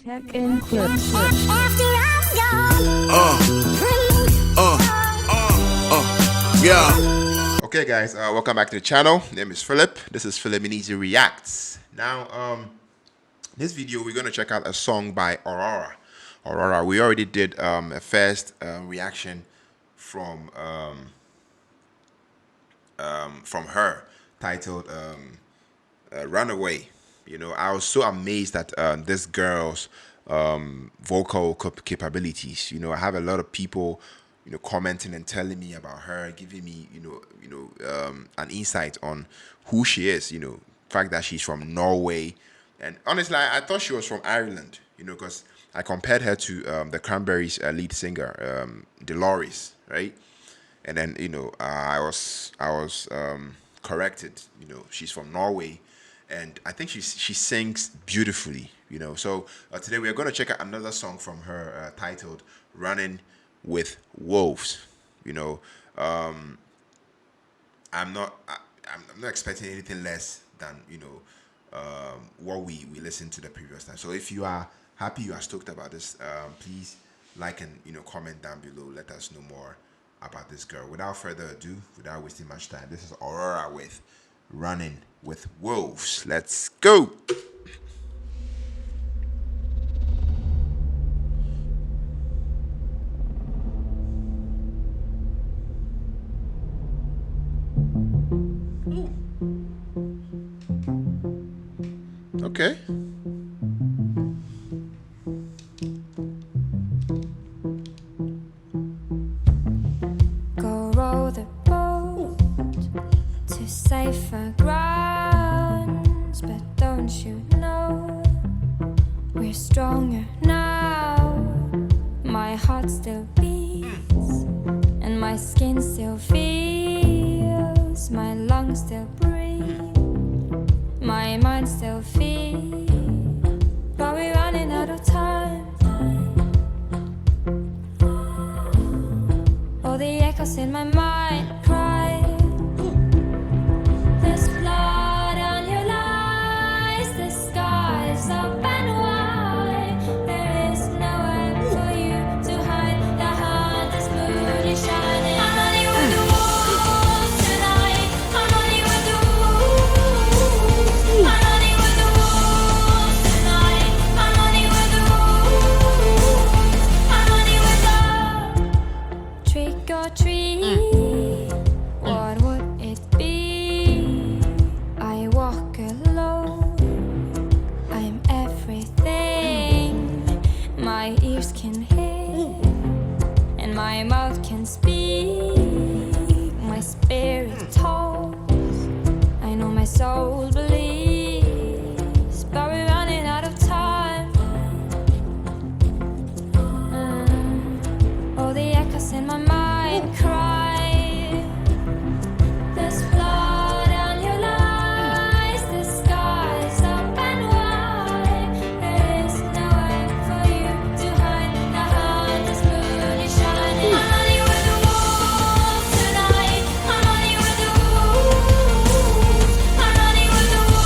Tech and clips. Yeah. Okay, guys, welcome back to the channel. Name is Philip. This is Philip Easy Reacts. Now, this video we're gonna check out a song by Aurora. Aurora. We already did a first reaction from her titled Runaway. You know, I was so amazed at this girl's vocal capabilities. You know, I have a lot of people, you know, commenting and telling me about her, giving me, an insight on who she is. You know, the fact that she's from Norway, and honestly, I thought she was from Ireland. You know, because I compared her to the Cranberries' lead singer, Dolores, right? And then I was corrected. You know, she's from Norway, and I think she sings beautifully. You know, so today we are going to check out another song from her titled "Running with Wolves." You know, I'm not expecting anything less than what we listened to the previous time. So if you are happy, you are stoked about this, please like and comment down below. Let us know more about this girl. Without further ado, without wasting much time, this is Aurora with Running with Wolves. Let's go. Okay. Safer grounds, but don't you know we're stronger now? My heart still beats, and my skin still feels, my lungs still breathe, my mind still feels, but we're running out of time. All the echoes in my mind cry. What would it be? I walk alone, I'm everything my ears can hear and my mouth can speak. My spirit talks, I know my soul believes, but we're running out of time. All the echoes in my mind cry. There's blood on your lies, the sky's up and wide. There is nowhere for you to hide. The hardest moon is shining. I'm running with the wolves tonight. I'm running with the wolves. I'm running with the wolves.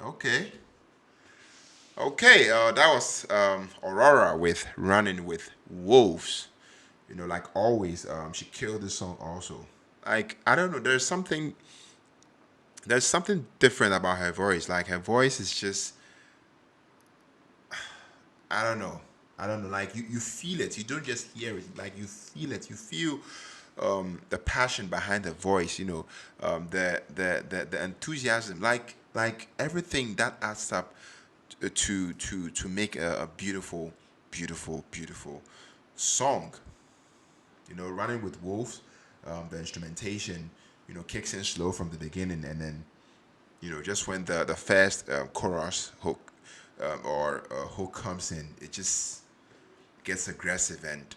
Okay. Okay, that was Aurora with Running with Wolves. You know, like always, she killed the song also. Like, I don't know, there's something different about her voice. Like, her voice is just, I don't know. I don't know. Like, you feel it. You don't just hear it. Like, you feel it. You feel the passion behind the voice, the enthusiasm, like everything that adds up to make a beautiful, beautiful, beautiful song. Running with Wolves, the instrumentation, kicks in slow from the beginning, and then just when the first chorus hook or hook comes in, it just gets aggressive, and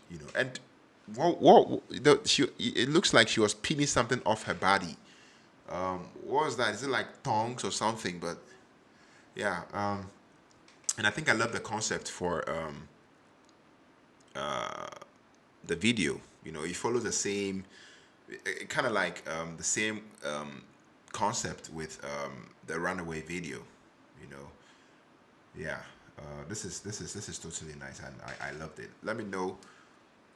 it looks like she was peeling something off her body. What was that? Is it like tongs or something? But yeah, and I think I love the concept for the video. It follows the same, kind of like the same concept with the Runaway video. You know, yeah. This is totally nice, and I loved it. Let me know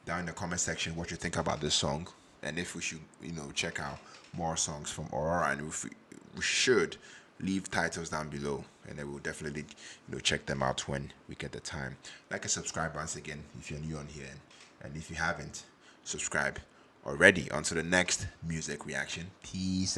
down in the comment section what you think about this song, and if we should check out more songs from Aurora, and if we should leave titles down below, and then we'll definitely check them out when we get the time. Like and subscribe once again if you're new on here, and if you haven't subscribed already. On to the next music reaction. Peace.